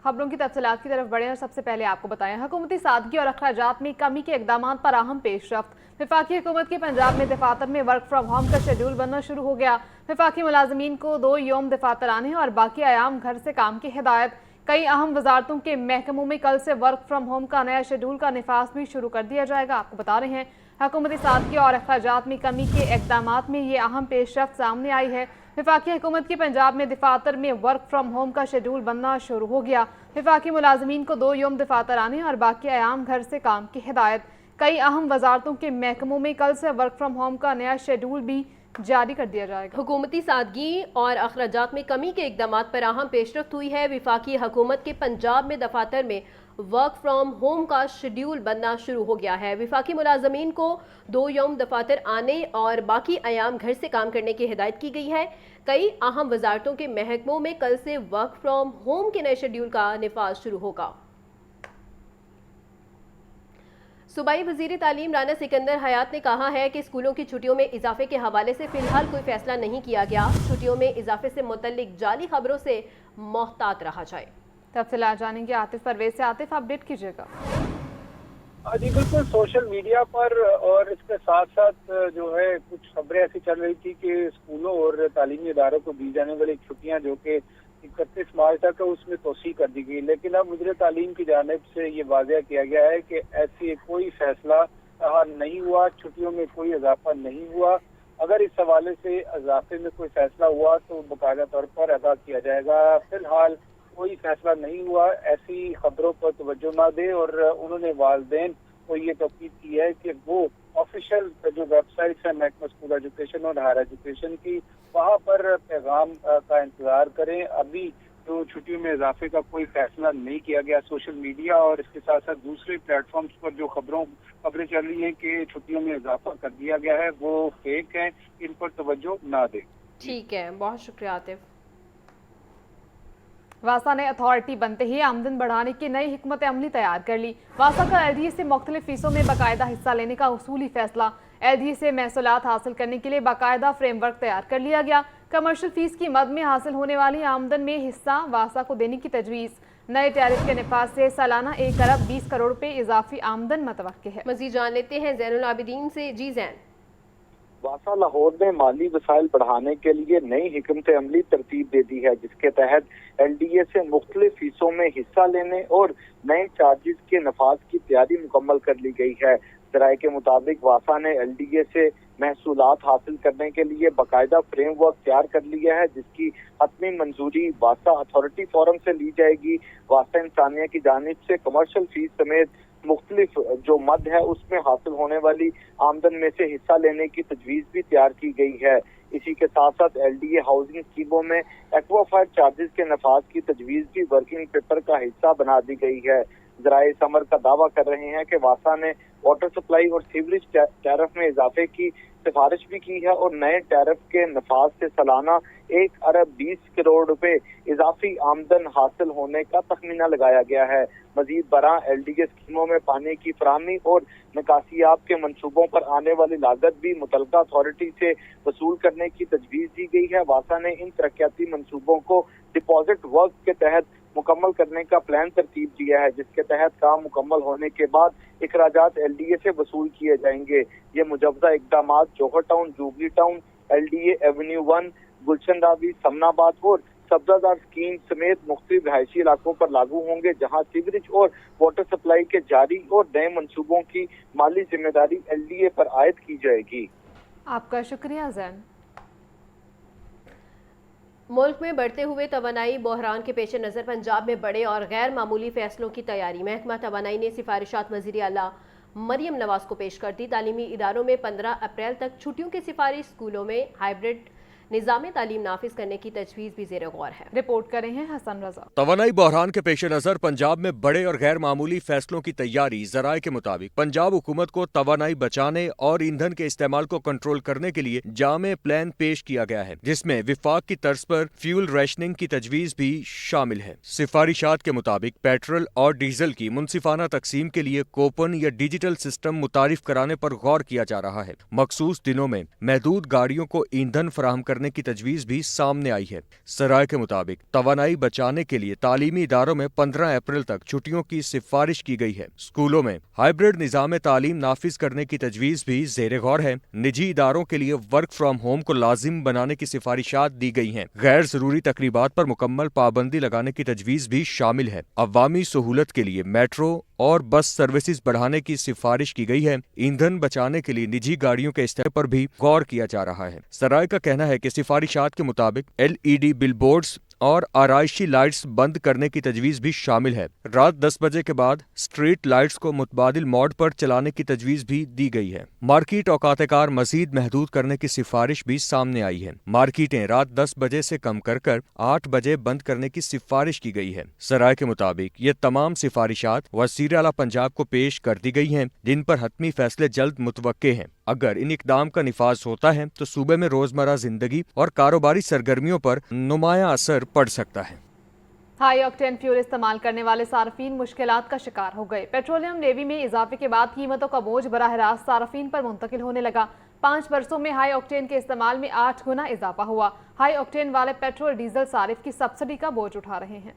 खबरों की तफसीलात की तरफ बढ़े और सबसे पहले आपको बताएं, हुकूमती सादगी और अखराजात में कमी के इकदाम पर अहम पेशरफ्त। वफाकी हुकूमत के पंजाब में दफातर में वर्क फ्राम होम का शेड्यूल बनना शुरू हो गया। वफाकी मुलाजमीन को 2 यौम दफातर आने और बाकी आयाम घर से काम की हिदायत। कई अहम वजारतों के महकमों में कल से वर्क फ्राम होम का नया शेड्यूल का निफाज भी शुरू कर दिया जाएगा। आपको बता रहे हैं, हुकूमती सादगी और अखराजात में कमी के इकदाम में ये अहम पेशरफ्त सामने आई है। वफाकी हुकूमत की पंजाब में दफातर में वर्क फ्राम होम का शेड्यूल बनना शुरू हो गया। वफाकी मुलाजमीन को 2 यौम दफातर आने और बाकी आयाम घर से काम की हिदायत। कई अहम वजारतों के महकमों में कल से वर्क फ्राम होम का नया शेड्यूल भी जारी कर दिया जाएगा। हुकूमती सादगी और अखराजात में कमी के इकदाम पर अहम पेशरफ्त हुई है। वफाकी हुकूमत के पंजाब में दफातर में वर्क फ्राम होम का शेड्यूल बनना शुरू हो गया है। वफाकी मुलाजमीन को 2 यौम दफातर आने और बाकी अयाम घर से काम करने की हिदायत की गई है। कई अहम वजारतों के महकमों में कल से वर्क फ्राम होम के नए शेड्यूल का निफाज शुरू होगा। सूबाई वज़ीर तालीम राना सिकंदर हयात ने कहा है कि स्कूलों की छुट्टियों में इजाफे के हवाले से फिलहाल कोई फैसला नहीं किया गया। छुट्टियों में इजाफे से मुतल्लिक जाली खबरों से मोहतात रहा जाए। तफसीलात जानेंगे आतिफ परवेज से। आतिफ, अपडेट कीजिएगा। जी बिल्कुल, सोशल मीडिया पर और इसके साथ साथ जो है कुछ खबरें ऐसी चल रही थी कि स्कूलों और तालीमी इदारों को दी जाने वाली छुट्टियां जो कि 31 मार्च तक है उसमें तोसी कर दी गई, लेकिन अब वज़ीर तालीम की जानिब से ये वाज़ेह किया गया है कि ऐसी कोई फैसला नहीं हुआ, छुट्टियों में कोई इजाफा नहीं हुआ। अगर इस हवाले से इजाफे में कोई फैसला हुआ तो बाकायदा तौर पर अदा किया जाएगा। फिलहाल कोई फैसला नहीं हुआ, ऐसी खबरों पर तवज्जो ना दे और उन्होंने वालिदैन को ये तौकीद की है कि वो ऑफिशियल जो वेबसाइट्स है महकमा स्कूल एजुकेशन और हायर एजुकेशन की, वहाँ पर पैगाम का इंतजार करें। अभी जो छुट्टियों में इजाफे का कोई फैसला नहीं किया गया। सोशल मीडिया और इसके साथ साथ दूसरे प्लेटफॉर्म्स पर जो खबरें चल रही हैं कि छुट्टियों में इजाफा कर दिया गया है, वो फेक है, इन पर तवज्जो ना दें। ठीक है, बहुत शुक्रिया आतिफ। वासा ने अथॉरिटी बनते ही आमदन बढ़ाने की नई हिकमत अमली तैयार कर ली। वासा का एलडीए से मुख्तलिफ फीसों में बाकायदा हिस्सा लेने का उसूली फैसला। एलडीए से महसूलात हासिल करने के लिए बाकायदा फ्रेमवर्क तैयार कर लिया गया। कमर्शियल फीस की मद में हासिल होने वाली आमदन में हिस्सा वासा को देने की तजवीज़। नए टैरिफ के निफाज से सालाना 1 अरब 20 करोड़ रुपए इजाफी आमदन मतवक्के है। मजीद जान लेते हैं ज़ैनुल आबिदीन से। जी ज़ैन। वासा लाहौर ने माली वसाइल बढ़ाने के लिए नई हिकमत अमली तरतीब दे दी है, जिसके तहत एलडीए से मुख्तलिफ फीसों में हिस्सा लेने और नए चार्जेस के नफाज की तैयारी मुकम्मल कर ली गई है। ज़राए के मुताबिक वासा ने एलडीए से महसूलात हासिल करने के लिए बाकायदा फ्रेमवर्क तैयार कर लिया है, जिसकी हतमी मंजूरी वासा अथॉरिटी फोरम से ली जाएगी। वासा इंसानिया की जानिब से कमर्शियल फीस समेत मुख्तलिफ जो मद है उसमें हासिल होने वाली आमदन में से हिस्सा लेने की तजवीज़ भी तैयार की गई है। इसी के साथ साथ एलडीए हाउसिंग स्कीमों में एक्वाफायर चार्जेस के नफाज की तजवीज़ भी वर्किंग पेपर का हिस्सा बना दी गई है। ज़राए समर का दावा कर रहे हैं कि वासा ने वाटर सप्लाई और सीवरेज टैरिफ में इजाफे की सिफारिश भी की है और नए टैरिफ के नफाज से सालाना 1 अरब 20 करोड़ रुपए इजाफी आमदन हासिल होने का तखमीना लगाया गया है। मजीद बरा एलडीए स्कीमों में पानी की फराहमी और निकासियाब के मंसूबों पर आने वाली लागत भी मुतलका अथॉरिटी से वसूल करने की तजवीज़ दी गई है। वासा ने इन तरक्याती मंसूबों को डिपॉजिट वर्क के तहत मुकम्मल करने का प्लान तरतीब दिया है, जिसके तहत काम मुकम्मल होने के बाद इखराजात एलडीए से वसूल किए जाएंगे। ये मुजवजा इकदामात Johar town, jubilee town, LDA avenue 1, Gulshan Ravi, Samanabad और सब्जादार स्कीम समेत मुख्तलिफ रहायशी इलाकों पर लागू होंगे, जहां सीवरेज और वाटर सप्लाई के जारी और नए मंसूबों की माली जिम्मेदारी एलडीए पर आयद की जाएगी। आपका शुक्रिया ज़ैन। मुल्क में बढ़ते हुए तवानाई बहरान के पेश नज़र पंजाब में बड़े और गैर मामूली फैसलों की तैयारी। महकमा तवानाई ने सिफारिशात वज़ीर आला मरियम नवाज को पेश कर दी। तालीमी इदारों में 15 अप्रैल तक छुट्टियों की सिफारिश, स्कूलों में हाइब्रिड निज़ाम तालीम नाफिज करने की तजवीज़ भी ज़ेर गौर है। रिपोर्ट कर रहे हैं हसन रजा। तवानाई बहरान के पेश नज़र पंजाब में बड़े और गैर मामूली फैसलों की तैयारी। ज़राए के मुताबिक पंजाब हुकूमत को तवानाई बचाने और ईंधन के इस्तेमाल को कंट्रोल करने के लिए जामे प्लान पेश किया गया है, जिसमें विफाक की तर्ज पर फ्यूल रैशनिंग की तजवीज़ भी शामिल है। सिफारिशात के मुताबिक पेट्रोल और डीजल की मुनसिफाना तकसीम के लिए कूपन या डिजिटल सिस्टम मुतारिफ कराने पर गौर किया जा रहा है। मखसूस दिनों में महदूद गाड़ियों को ईंधन फराहम करने करने की तजवीज़ भी सामने आई है। सराय के मुताबिक तवानाई बचाने के लिए तालीमी इदारों में 15 अप्रैल तक छुट्टियों की सिफारिश की गई है। स्कूलों में हाइब्रिड निज़ाम तालीम नाफिज करने की तजवीज़ भी ज़ेर गौर है। निजी इदारों के लिए वर्क फ्रॉम होम को लाजिम बनाने की सिफारिशात दी गई हैं। गैर ज़रूरी तकरीबात पर मुकम्मल पाबंदी लगाने की तजवीज़ भी शामिल है। अवामी सहूलत के लिए मेट्रो और बस सर्विसेज बढ़ाने की सिफारिश की गई है। ईंधन बचाने के लिए निजी गाड़ियों के इस्तेमाल पर भी गौर किया जा रहा है। सराय का कहना है कि सिफारिशात के मुताबिक LED बिलबोर्ड्स और आराइशी लाइट्स बंद करने की तजवीज़ भी शामिल है। रात 10 बजे के बाद स्ट्रीट लाइट्स को मुतबादिल मोड पर चलाने की तजवीज़ भी दी गई है। मार्केट औकात-ए-कार मजीद महदूद करने की सिफारिश भी सामने आई है। मार्केटें रात 10 बजे से कम कर 8 बजे बंद करने की सिफारिश की गई है। सराय के मुताबिक ये तमाम सिफारिशात वज़ीर आला पंजाब को पेश कर दी गई हैं, जिन पर हतमी फैसले जल्द मुतवक्के हैं। अगर इन इकदाम का निफाज होता है तो सूबे में रोजमर्रा जिंदगी और कारोबारी सरगर्मियों पर नुमाया असर पड़ सकता है। हाई ऑक्टेन फ्यूल इस्तेमाल करने वाले सार्फिन मुश्किलात का शिकार हो गए। पेट्रोलियम लेवी में इजाफे के बाद कीमतों का बोझ बराह रास्त सार्फिन पर मुंतकिल होने लगा। 5 बरसों में हाई ऑक्टेन के इस्तेमाल में 8 गुना इजाफा हुआ। हाई ऑक्टेन वाले पेट्रोल डीजल सारिफ की सब्सिडी का बोझ उठा रहे हैं।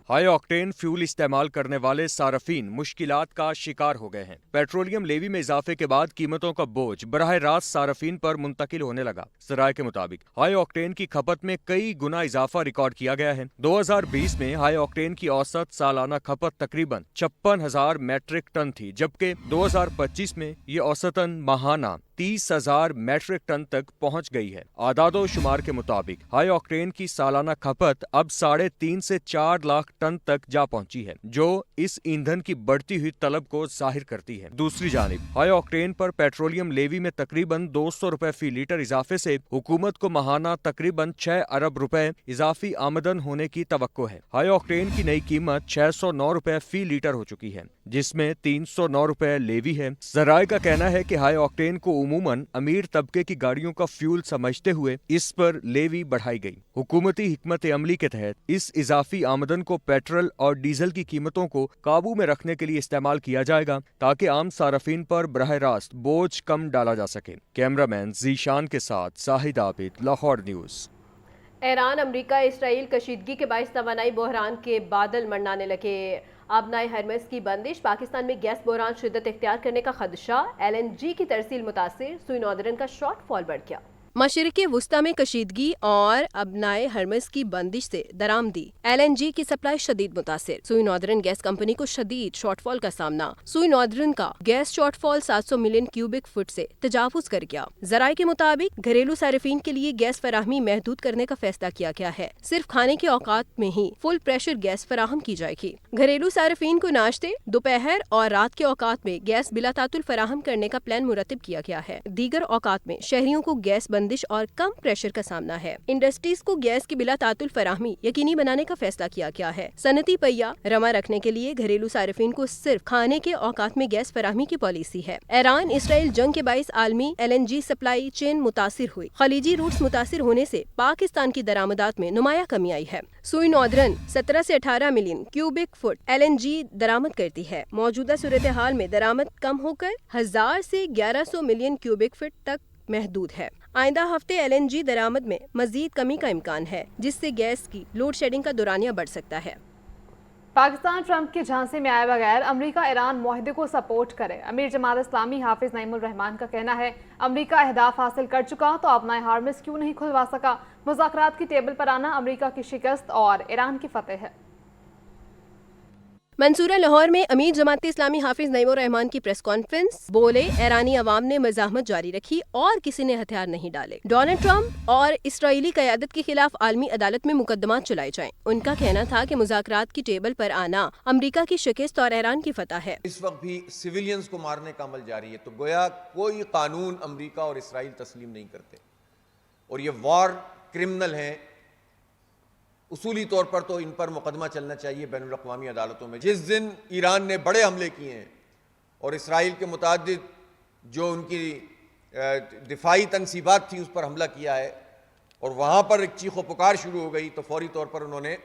हाई ऑक्टेन फ्यूल इस्तेमाल करने वाले सार्फिन मुश्किलात का शिकार हो गए हैं। पेट्रोलियम लेवी में इजाफे के बाद कीमतों का बोझ बराह रास्त सार्फिन पर मुंतकिल होने लगा। सराय के मुताबिक हाई ऑक्टेन की खपत में कई गुना इजाफा रिकॉर्ड किया गया है। 2020 में हाई ऑक्टेन की औसत सालाना खपत तकरीबन 56,000 मैट्रिक टन थी, जबकि 2025 में ये औसतन माहाना 30,000 मैट्रिक टन तक पहुंच गई है। आदादो शुमार के मुताबिक हाई ऑक्टेन की सालाना खपत अब 3.5 से 4 लाख टन तक जा पहुंची है, जो इस ईंधन की बढ़ती हुई तलब को जाहिर करती है। दूसरी जानिब हाई ऑक्टेन पर पेट्रोलियम लेवी में तकरीबन 200 रुपए फी लीटर इजाफे से हुकूमत को माहाना तकरीबन 6 अरब रुपए इजाफी आमदन होने की तवक्को है। हाई ऑक्टेन की नई कीमत 609 रुपए फी लीटर हो चुकी है, जिसमें 309 रुपए लेवी है। जराये का कहना है कि हाई ऑक्टेन को उमूमन अमीर तबके की गाड़ियों का फ्यूल समझते हुए इस पर लेवी बढ़ाई गई। हुकूमती हिकमत अमली के तहत इस इजाफी आमदन को पेट्रोल और डीजल की कीमतों को काबू में रखने के लिए इस्तेमाल किया जाएगा, ताकि आम सार्फिन पर बराह रास्त बोझ कम डाला जा सके। कैमरामैन जीशान के साथ साहिद आबिद, लाहौर न्यूज़। ईरान, अमरीका, इसराइल कशीदगी के बाइस तवानाई बहरान के बादल मंडराने लगे। आबनाए हरमस की बंदिश, पाकिस्तान में गैस बहरान शिद्दत इख्तियार करने का खदशा, LNG की तरसील मुतासिर, सुई नॉर्दर्न का शॉर्टफॉल बढ़ गया। मशरिक़े वुस्ता में कशीदगी और अबनाए हरमस की बंदिश से दरामदी, LNG की सप्लाई शदीद मुतासिर, सुई नॉर्दर्न गैस कंपनी को शदीद शॉर्टफॉल का सामना। सुई नॉर्दर्न का gas shortfall 700 million cubic foot से तजावुज कर गया। जराये के मुताबिक घरेलू सार्फिन के लिए गैस फराहमी महदूद करने का फैसला किया गया है। सिर्फ खाने के औकात में ही फुल प्रेशर गैस फराहम की जाएगी। घरेलू सार्फिन को नाश्ते, दोपहर और रात के औकात में गैस बिला तातुल फराहम करने का प्लान मुरतब किया गया है। दीगर औकात में शहरियों को गैस बंदिश और कम प्रेशर का सामना है। इंडस्ट्रीज को गैस की बिला तातुल फराहमी यकीनी बनाने का फैसला किया गया है। सनती पहिया रमा रखने के लिए घरेलू सार्फिन को सिर्फ खाने के औकात में गैस फराहमी की पॉलिसी है। ईरान इसराइल जंग के बाइस आलमी LNG सप्लाई चेन मुतासिर हुई। खलीजी रूट्स मुतासिर होने से पाकिस्तान की दरामदात में नुमाया कमी आई है। सुई नॉर्दर्न 17 से 18 मिलियन क्यूबिक फुट LNG दरामद करती है। मौजूदा सूरत हाल में दरामद कम होकर 1000 से 1100 मिलियन क्यूबिक फुट तक महदूद है। आइंदा हफ्ते LNG दरामद में मजीद कमी का इम्कान है, जिससे गैस की लोड शेडिंग का दौरानिया बढ़ सकता है। पाकिस्तान ट्रंप के झांसे में आए बगैर अमेरिका ईरान मुआहदे को सपोर्ट करे। अमीर जमात इस्लामी हाफिज नईमुर रहमान का कहना है, अमेरिका अहदाफ हासिल कर चुका तो अपना हार्मस क्यों नहीं खुलवा सका। मुज़ाकरात की टेबल पर आना अमेरिका की शिकस्त और ईरान की फतेह है। मंसूरा लाहौर में अमीर जमात इस्लामी हाफिज नईमुर रहमान की प्रेस कॉन्फ्रेंस, बोले ईरानी अवाम ने मज़ाहमत जारी रखी और किसी ने हथियार नहीं डाले। डोनाल्ड ट्रंप और इसराइली क़यादत के खिलाफ आलमी अदालत में मुकदमात चलाए जाएं। उनका कहना था कि मुज़ाकरात की टेबल पर आना अमेरिका की शिकस्त और ईरान की फतह है। इस वक्त भी सिविलियंस को मारने का अमल जारी है, तो गोया कोई कानून अमेरिका और इसराइल तस्लीम नहीं करते और ये वॉर क्रिमिनल हैं। उसूली तौर पर तो इन पर मुकदमा चलना चाहिए बैनुल अक़वामी अदालतों में। जिस दिन ईरान ने बड़े हमले किए हैं और इसराइल के मुतादिद जो उनकी दिफाई तनसीबात थी उस पर हमला किया है और वहाँ पर एक चीखो पुकार शुरू हो गई, तो फौरी तौर पर उन्होंने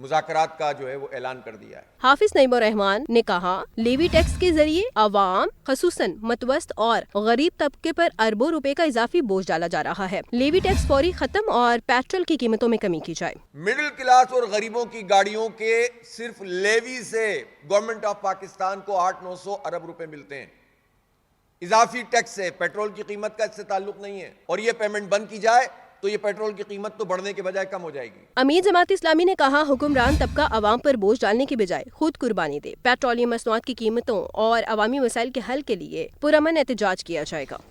मुज़ाकरात का जो है वो ऐलान कर दिया है। हाफिज नईम रहमान ने कहा, लेवी टैक्स के जरिए अवाम खसूसन मतवस्त और गरीब तबके पर अरबों रुपए का इजाफी बोझ डाला जा रहा है। लेवी टैक्स फौरी खत्म और पेट्रोल की कीमतों में कमी की जाए। मिडिल क्लास और गरीबों की गाड़ियों के सिर्फ लेवी से गवर्नमेंट ऑफ पाकिस्तान को 800-900 अरब रुपए मिलते हैं। इजाफी टैक्स से पेट्रोल की कीमत का इससे ताल्लुक नहीं है, और ये पेमेंट बंद की जाए तो ये पेट्रोल की कीमत तो बढ़ने के बजाय कम हो जाएगी। अमीर जमात इस्लामी ने कहा, हुक्मरान तबका अवाम पर बोझ डालने के बजाय खुद कुर्बानी दे। पेट्रोलियम मसनूआत की कीमतों और अवामी मसाइल के हल के लिए पुरअमन एहतजाज किया जाएगा।